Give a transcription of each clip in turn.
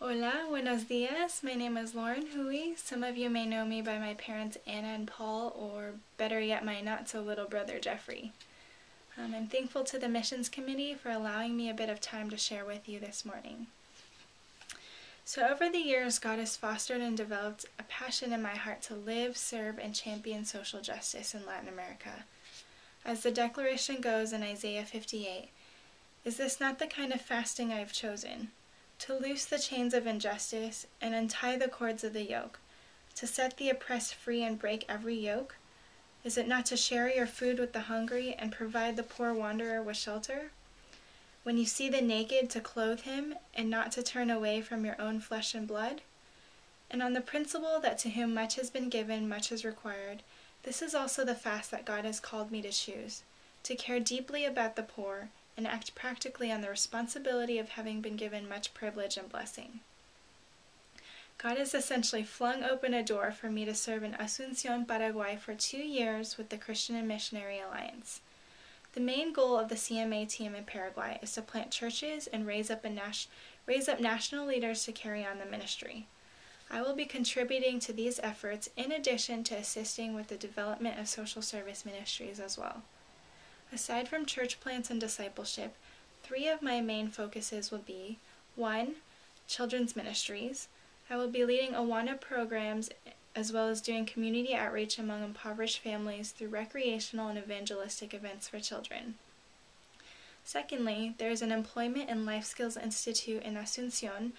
Hola, buenos dias. My name is Lauren Hui. Some of you may know me by my parents Anna and Paul, or better yet, my not-so-little brother Jeffrey. I'm thankful to the Missions Committee for allowing me a bit of time to share with you this morning. So over the years, God has fostered and developed a passion in my heart to live, serve, and champion social justice in Latin America. As the declaration goes in Isaiah 58, "Is this not the kind of fasting I have chosen? To loose the chains of injustice and untie the cords of the yoke, to set the oppressed free and break every yoke? Is it not to share your food with the hungry and provide the poor wanderer with shelter? When you see the naked, to clothe him and not to turn away from your own flesh and blood? And on the principle that to whom much has been given, much is required, this is also the fast that God has called me to choose, to care deeply about the poor and act practically on the responsibility of having been given much privilege and blessing." God has essentially flung open a door for me to serve in Asunción, Paraguay for 2 years with the Christian and Missionary Alliance. The main goal of the CMA team in Paraguay is to plant churches and raise up national leaders to carry on the ministry. I will be contributing to these efforts in addition to assisting with the development of social service ministries as well. Aside from church plants and discipleship, 3 of my main focuses will be: 1, children's ministries. I will be leading Awana programs as well as doing community outreach among impoverished families through recreational and evangelistic events for children. Secondly, there is an Employment and Life Skills Institute in Asunción,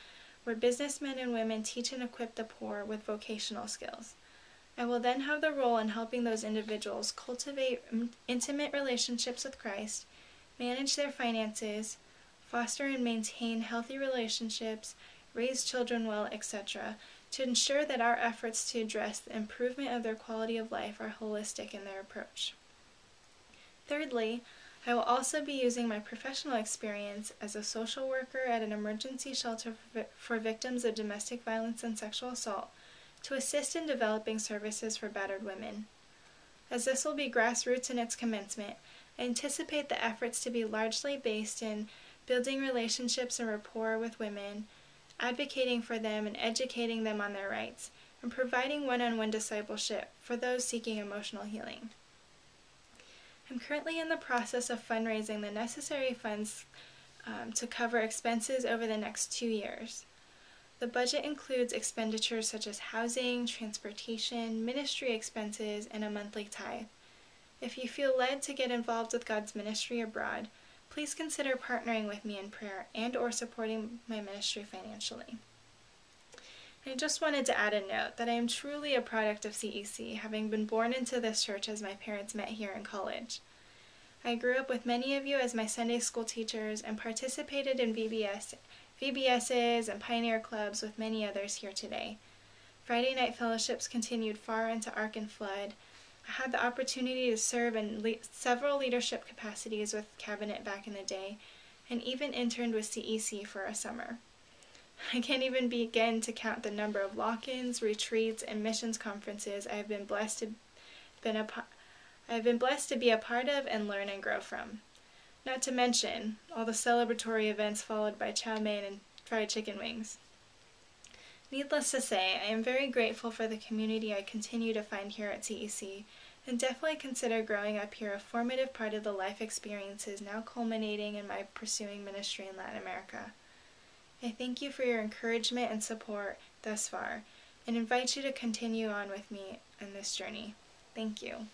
where businessmen and women teach and equip the poor with vocational skills. I will then have the role in helping those individuals cultivate intimate relationships with Christ, manage their finances, foster and maintain healthy relationships, raise children well, etc., to ensure that our efforts to address the improvement of their quality of life are holistic in their approach. Thirdly, I will also be using my professional experience as a social worker at an emergency shelter for victims of domestic violence and sexual assault to assist in developing services for battered women. As this will be grassroots in its commencement, I anticipate the efforts to be largely based in building relationships and rapport with women, advocating for them and educating them on their rights, and providing one-on-one discipleship for those seeking emotional healing. I'm currently in the process of fundraising the necessary funds to cover expenses over the next 2 years. The budget includes expenditures such as housing, transportation, ministry expenses, and a monthly tithe. If you feel led to get involved with God's ministry abroad, please consider partnering with me in prayer and/or supporting my ministry financially. I just wanted to add a note that I am truly a product of CEC, having been born into this church as my parents met here in college. I grew up with many of you as my Sunday school teachers and participated in VBSs and Pioneer Clubs with many others here today. Friday night fellowships continued far into Ark and Flood. I had the opportunity to serve in several leadership capacities with Cabinet back in the day, and even interned with CEC for a summer. I can't even begin to count the number of lock-ins, retreats, and missions conferences I have been blessed to be a part of and learn and grow from. Not to mention all the celebratory events followed by chow mein and fried chicken wings. Needless to say, I am very grateful for the community I continue to find here at CEC, and definitely consider growing up here a formative part of the life experiences now culminating in my pursuing ministry in Latin America. I thank you for your encouragement and support thus far, and invite you to continue on with me in this journey. Thank you.